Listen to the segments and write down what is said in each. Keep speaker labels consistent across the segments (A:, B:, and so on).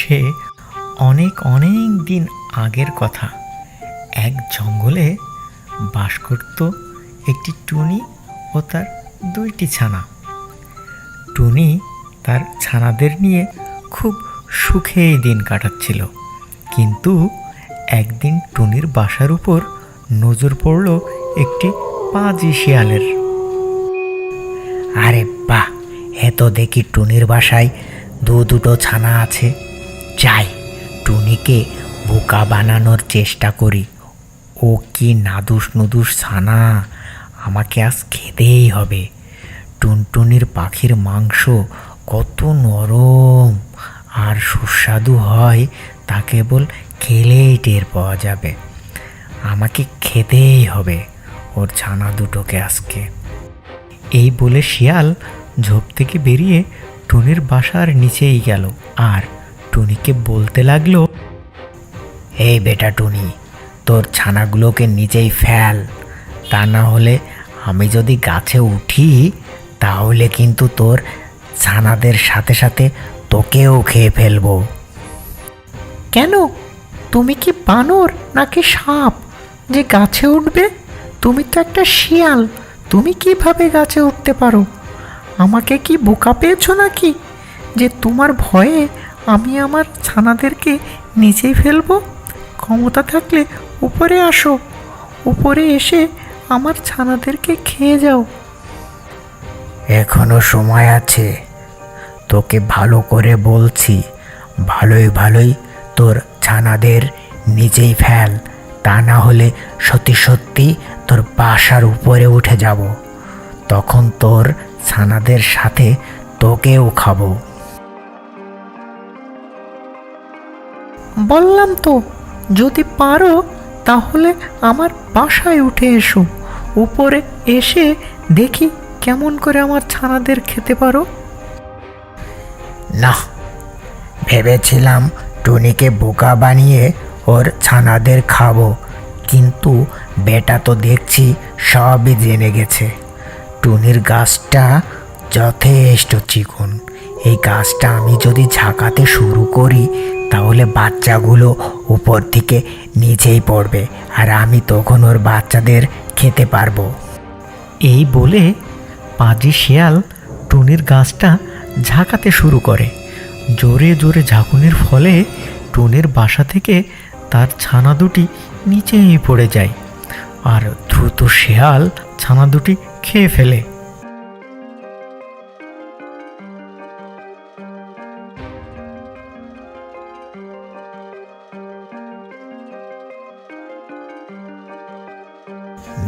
A: সে অনেক অনেক দিন আগের কথা। এক জঙ্গলে বাস করত একটি টুনি ও তার দুইটি ছানা। টুনি তার ছানাদের নিয়ে খুব সুখেই দিন কাটাচ্ছিল, কিন্তু একদিন টুনির বাসার উপর নজর পড়ল একটি পাজি শিয়ালের।
B: আরে বাহ, এত দেখি টুনির বাসায় দুটো ছানা আছে। যাই, টুনিকে বোকা বানানোর চেষ্টা করি। ও কি নাদুস নুদুস ছানা, আমাকে আজ খেতেই হবে। টুনটুনির পাখির মাংস কত নরম আর সুস্বাদু হয়, তা কেবল খেলেই টের পাওয়া যাবে। আমাকে খেতেই হবে ওর ছানা দুটোকে আজকে।
A: এই বলে শিয়াল ঝোপ থেকে বেরিয়ে টুনির বাসার নিচেই গেল আর টুনিকে বলতে লাগলো,
B: এই বেটা টুনি, তোর ছানাগুলোকে নিচেই ফেল, তা না হলে আমি যদি গাছে উঠি তাহলে কিন্তু তোর ছানাদের সাথে সাথে তোকেও খেয়ে ফেলবো।
C: কেন? তুমি কি বানর নাকি সাপ যে গাছে উঠবে? তুমি তো একটা শিয়াল, তুমি কিভাবে গাছে উঠতে পারো? আমাকে কি বোকা পেয়েছো নাকি যে তোমার ভয়ে আমি আমার ছানাদেরকে নিচেই ফেলবো? ক্ষমতা থাকলে উপরে আসো, উপরে এসে আমার ছানাদেরকে খেয়ে যাও।
B: এখনো সময় আছে, তোকে ভালো করে বলছি, ভালোই ভালোই তোর ছানাদের নিচেই ফেল, তা না হলে সত্যি সত্যি তোর বাসার উপরে উঠে যাব। তখন তোর ছানাদের সাথে তোকেও খাবো।
C: বললাম তো, যদি পারো তাহলে আমার বাসায় উঠে এসো, উপরে এসে দেখি কেমন করে আমার ছানাদের খেতে পারো।
B: না, ভেবেছিলাম টুনিকে বোকা বানিয়ে ওর ছানাদের খাবো, কিন্তু বেটা তো দেখছি সবই জেনে গেছে। টুনির গাছটা যথেষ্ট চিকন, এই গাছটা আমি যদি ঝাঁকাতে শুরু করি তাহলে বাচ্চাগুলো উপর থেকে নিচেই পড়বে, আর আমি তখন ওর বাচ্চাদের খেতে পারবো।
A: এই বলে পাজি শিয়াল টুনির গাছটা ঝাঁকাতে শুরু করে। জোরে জোরে ঝাঁকুনির ফলে টুনির বাসা থেকে তার ছানা দুটি নিচেই পড়ে যায় আর দ্রুত শিয়াল ছানা দুটি খেয়ে ফেলে।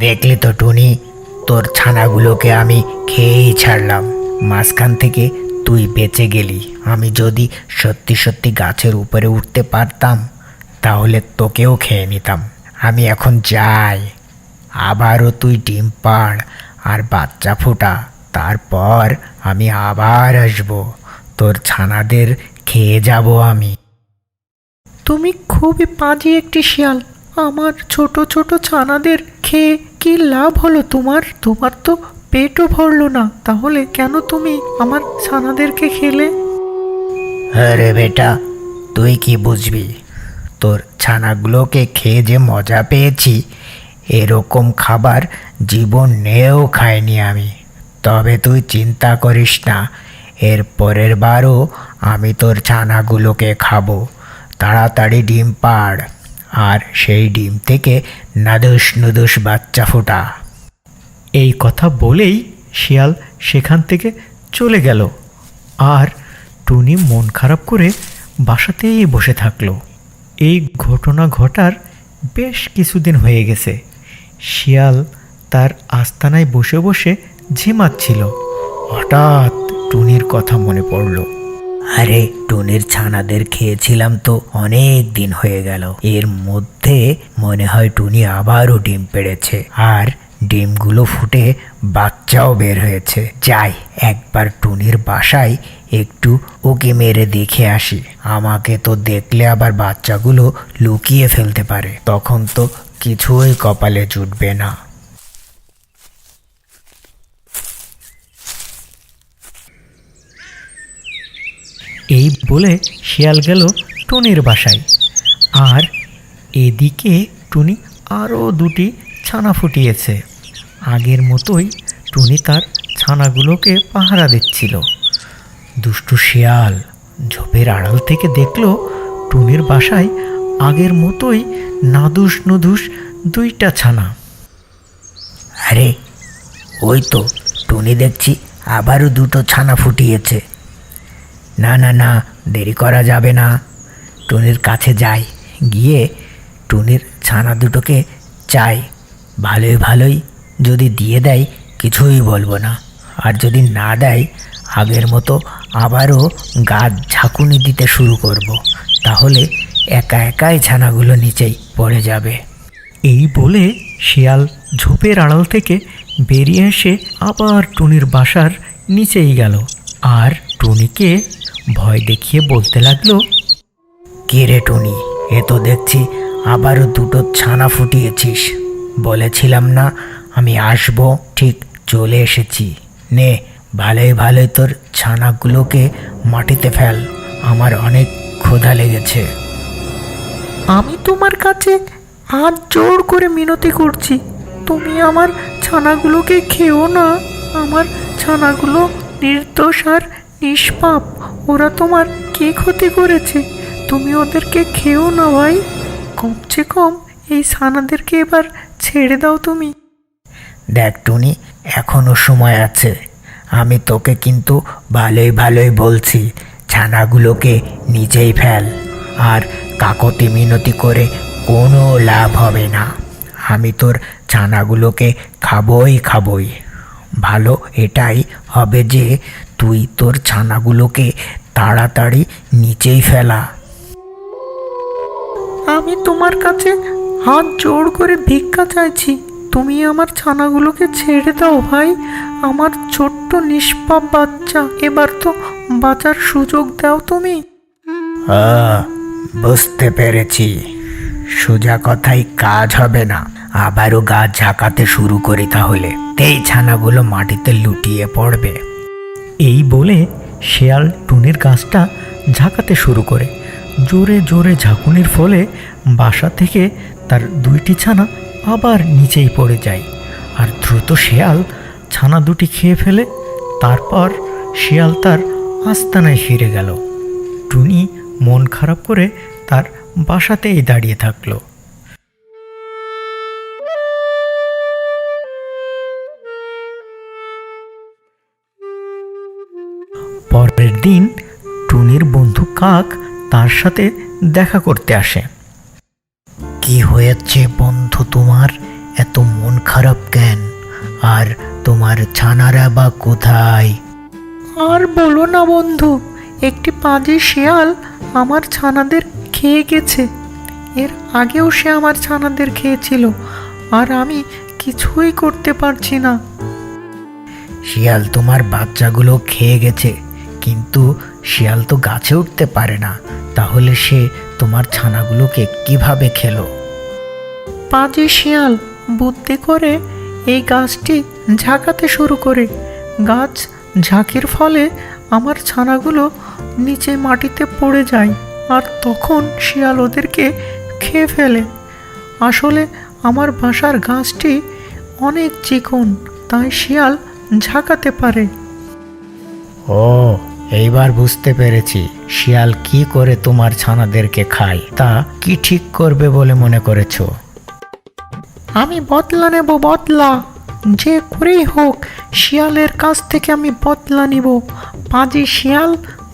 B: দেখলি তো টুনি, তোর ছানাগুলোকে আমি খেয়েই ছাড়লাম, মাঝখান থেকে তুই বেঁচে গেলি। আমি যদি সত্যি সত্যি গাছের উপরে উঠতে পারতাম তাহলে তোকেও খেয়ে নিতাম। আমি এখন যাই, আবারও তুই ডিম পাড় আর বাচ্চা ফোটা, তারপর আমি আবার আসবো, তোর ছানাদের খেয়ে যাব আমি।
C: তুমি খুবই পাজি একটি শিয়াল। আমার ছোট ছোট ছানাদের খেয়ে কি লাভ হলো তোমার? তোমার তো পেটও ভরলো না, তাহলে কেন তুমি আমার ছানাদেরকে খেলে?
B: আরে বেটা, তুই কি বুঝবি? তোর ছানাগুলোকে খেয়ে যে মজা পেয়েছি, এরকম খাবার জীবনেও খাইনি আমি। তবে তুই চিন্তা করিস না, এর পরের বারও আমি তোর ছানাগুলোকে খাবো। তাড়াতাড়ি ডিম পাড় আর সেই ডিম থেকে নাদুস নুদুস বাচ্চা ফোটা।
A: এই কথা বলেই শিয়াল সেখান থেকে চলে গেল আর টুনি মন খারাপ করে বাসাতেই বসে থাকলো। এই ঘটনা ঘটার বেশ কিছুদিন হয়ে গেছে। শিয়াল তার আস্তানায় বসে বসে ঝিমাচ্ছিল। হঠাৎ টুনির কথা মনে পড়ল।
B: আরে, টুনির ছানাদের খেয়েছিলাম তো অনেক দিন হয়ে গেল, এর মধ্যে মনে হয় টুনি আবারও ডিম পেড়েছে আর ডিমগুলো ফুটে বাচ্চাও বের হয়েছে। যাই, একবার টুনির বাসায় একটু ওকে মেরে দেখে আসি। আমাকে তো দেখলে আবার বাচ্চাগুলো লুকিয়ে ফেলতে পারে, তখন তো কিছুই কপালে জুটবে না।
A: এই বলে শিয়াল গেল টুনির বাসায়। আর এদিকে টুনি আরও দুটি ছানা ফুটিয়েছে। আগের মতোই টুনি তার ছানাগুলোকে পাহারা দিচ্ছিল। দুষ্টু শিয়াল ঝোপের আড়াল থেকে দেখল টুনির বাসায় আগের মতোই নাদুস নুদুস দুইটা ছানা।
B: আরে ওই তো টুনি দেখছি আবারও দুটো ছানা ফুটিয়েছে। না না না, দেরি করা যাবে না, টুনির কাছে যাই, গিয়ে টুনির ছানা দুটোকে চাই। ভালোই ভালোই যদি দিয়ে দেয় কিছুই বলবো না, আর যদি না দেয় আগের মতো আবারও গাছ ঝাঁকুনি দিতে শুরু করব। তাহলে একা একাই ছানাগুলো নিচেই পড়ে যাবে।
A: এই বলে শিয়াল ঝোপের আড়াল থেকে বেরিয়ে এসে আবার টুনির বাসার নিচেই গেল, আর টুনিকে ভয় দেখিয়ে বলতে লাগলো,
B: কে রে টুনি, এ তো দেখছি আবারও দুটো ছানা ফুটিয়েছিস। বলেছিলাম না আমি আসবো, ঠিক চলে এসেছি। নে, ভালোই ভালোই তোর ছানাগুলোকে মাটিতে ফেল, আমার অনেক ক্ষুধা লেগেছে।
C: আমি তোমার কাছে হাত জোড় করে মিনতি করছি, তুমি আমার ছানাগুলোকে খেও না। আমার ছানাগুলো নির্দোষ আর নিষ্পাপ, ওরা তোমার কি ক্ষতি করেছে? তুমি ওদেরকে খেও না ভাই, কমসে কম এই ছানাদেরকে এবার ছেড়ে দাও তুমি।
B: দেখ টুনি, এখনো সময় আছে, আমি তোকে কিন্তু ভালোই ভালোই বলছি, ছানাগুলোকে নিজেই ফেল। আর কাকতি মিনতি করে কোনো লাভ হবে না, আমি তোর ছানাগুলোকে খাবই। ভালো এটাই হবে যে তুই তোর ছানাগুলোকে তাড়াতাড়ি নিচেই ফেলা।
C: আমি তোমার কাছে হাত জোড় করে ভিক্ষা চাইছি, তুমি আমার ছানাগুলোকে ছেড়ে দাও ভাই। আমার ছোট্ট নিষ্পাপ বাচ্চা, এবার তো বাঁচার সুযোগ দাও তুমি।
B: বুঝতে পেরেছি, সোজা কথাই কাজ হবে না, আবারও গাছ ঝাঁকাতে শুরু করি তাহলে, এই ছানাগুলো মাটিতে লুটিয়ে পড়বে।
A: এই বলে শিয়াল টুনির গাছটা ঝাঁকাতে শুরু করে। জোরে জোরে ঝাঁকুনির ফলে বাসা থেকে তার দুইটি ছানা আবার নিচেই পড়ে যায়। আর দ্রুত শিয়াল ছানা দুটি খেয়ে ফেলে। তারপর শিয়াল তার আস্তানায় ফিরে গেল। টুনি মন খারাপ করে তার বাসাতেই দাঁড়িয়ে থাকলো। পরের দিন টুনির বন্ধু কাক তার সাথে দেখা করতে আসে।
B: কি হয়েছে বন্ধু তোমার, এত মন খারাপ কেন? আর তোমার ছানারা বা কোথায়?
C: আর বলো না বন্ধু, একটি পাজি শিয়াল আমার ছানাদের খেয়ে গেছে। এর আগেও সে আমার ছানাদের খেয়েছিল, আর আমি কিছুই করতে পারছি না।
B: শিয়াল তোমার বাচ্চাগুলো খেয়ে গেছে, কিন্তু শিয়াল তো গাছে উঠতে পারে না, তাহলে সে তোমার ছানাগুলোকে কিভাবে খেলো?
C: পাজি শিয়াল বুদ্ধি করে এই গাছটি ঝাঁকাতে শুরু করে। গাছ ঝাঁকির ফলে আমার ছানাগুলো নিচে মাটিতে পড়ে যায়, আর তখন শিয়াল ওদেরকে খেয়ে ফেলে। আসলে আমার বাসার গাছটি অনেক চিকন, তাই শিয়াল ঝাঁকাতে পারে।
B: ও, এইবার বুঝতে পেরেছি শিয়াল কি করে তোমার ছানাদেরকে খায়। তা কি ঠিক করবে বলে মনে করেছো?
C: আমি বদলা নেব, বদলা যে করেই হোক শিয়ালের কাছ থেকে আমি বদলা নিব। পাজি শিয়াল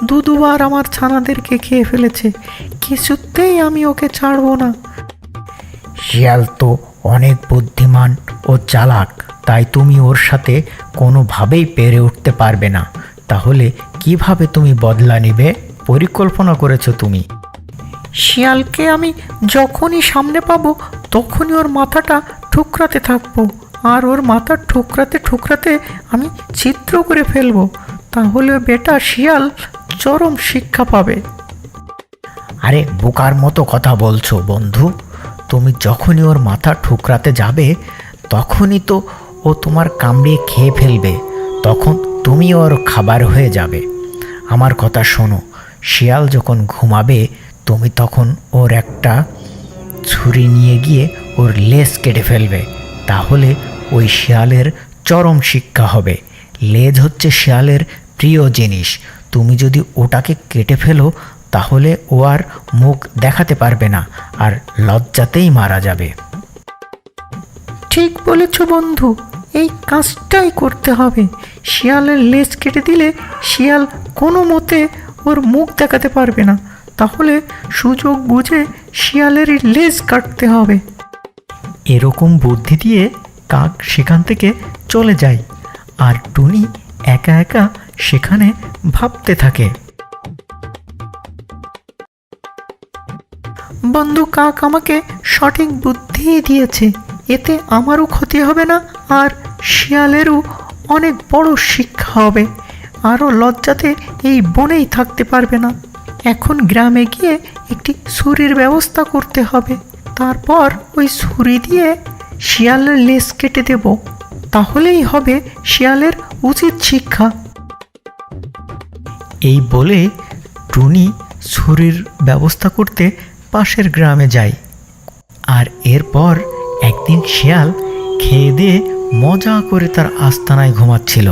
C: দুবার আমার ছানাদেরকে খেয়ে ফেলেছে, কিছুতেই আমি ওকে ছাড়বো না।
B: শিয়াল তো অনেক বুদ্ধিমান ও চালাক, তাই তুমি ওর সাথে কোনোভাবেই পেরে উঠতে পারবে না। তাহলে কিভাবে তুমি বদলা নিবে পরিকল্পনা করেছো তুমি?
C: শিয়ালকে আমি যখনই সামনে পাবো তখনই ওর মাথাটা ঠুকরাতে থাকবো, আর ওর মাথা ঠুকরাতে ঠুকরাতে আমি ছিদ্র করে ফেলবো। তাহলে বেটা শিয়াল চরম শিক্ষা পাবে।
B: আরে বোকার মতো কথা বলছো বন্ধু, তুমি যখনই ওর মাথা ঠুকরাতে যাবে তখনই তো ও তোমার কামড়িয়ে খেয়ে ফেলবে, তখন তুমি ওর খাবার হয়ে যাবে। আমার কথা শোনো, শিয়াল যখন ঘুমাবে তুমি তখন ওর একটা ছুরি নিয়ে গিয়ে ওর লেজ কেটে ফেলবে। তাহলে ওই শিয়ালের চরম শিক্ষা হবে। লেজ হচ্ছে শিয়ালের প্রিয় জিনিস। তুমি যদি ওটাকে কেটে ফেলো তাহলে ও আর মুখ দেখাতে পারবে না, আর লজ্জাতেই মারা যাবে।
C: ঠিক বলেছ বন্ধু, এই কাজটাই করতে হবে। শিয়ালের লেজ কেটে দিলে শিয়াল কোনো মতে ওর মুখ দেখাতে পারবে না। তাহলে সুযোগ বুঝে শিয়ালের লেজ কাটতে হবে।
A: এরকম বুদ্ধি দিয়ে কাক সেখান থেকে চলে যায়, আর টুনি একা একা সেখানে ভাবতে থাকে।
C: বন্ধু কাক আমাকে সঠিক বুদ্ধি দিয়েছে, এতে আমারও ক্ষতি হবে না, আর শিয়ালেরও অনেক বড় শিক্ষা হবে। আরও লজ্জাতে এই বনেই থাকতে পারবে না। এখন গ্রামে গিয়ে একটি ছুরির ব্যবস্থা করতে হবে। তারপর ওই ছুরি দিয়ে শিয়ালের লেজ কেটে দেব, তাহলেই হবে শিয়ালের উচিত শিক্ষা।
A: এই বলে টুনি ছুরির ব্যবস্থা করতে পাশের গ্রামে যায়। আর এরপর একদিন শিয়াল খেয়ে দিয়ে মজা করে তার আস্তানায় ঘুমাচ্ছিল।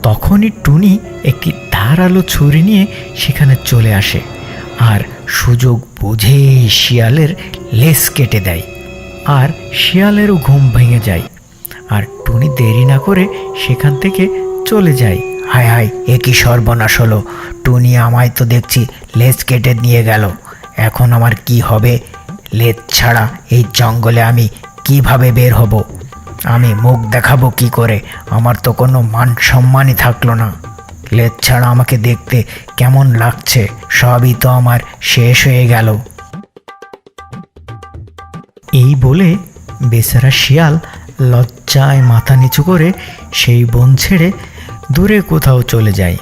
A: তখনই টুনি একটি ধারালো ছুরি নিয়ে সেখানে চলে আসে, আর সুযোগ বুঝে শিয়ালের লেজ কেটে দেয়। আর শিয়ালেরও ঘুম ভেঙে যায়, আর টুনি দেরি না করে সেখান থেকে চলে যায়।
B: হায় হায়, এ কি সর্বনাশ হলো! টুনি আমায় তো দেখছি লেজ কেটে নিয়ে গেল। এখন আমার কি হবে? লেজ ছাড়া এই জঙ্গলে আমি কিভাবে বের হব? আমি মুখ দেখাবো কি করে? আমার তো কোনো মান সম্মানই থাকলো না। লেজ ছাড়া আমাকে দেখতে কেমন লাগছে! সবই তো আমার শেষ হয়ে গেল।
A: এই বলে বেচারা শিয়াল লজ্জায় মাথা নিচু করে সেই বন ছেড়ে দূরে কোথাও চলে যায়।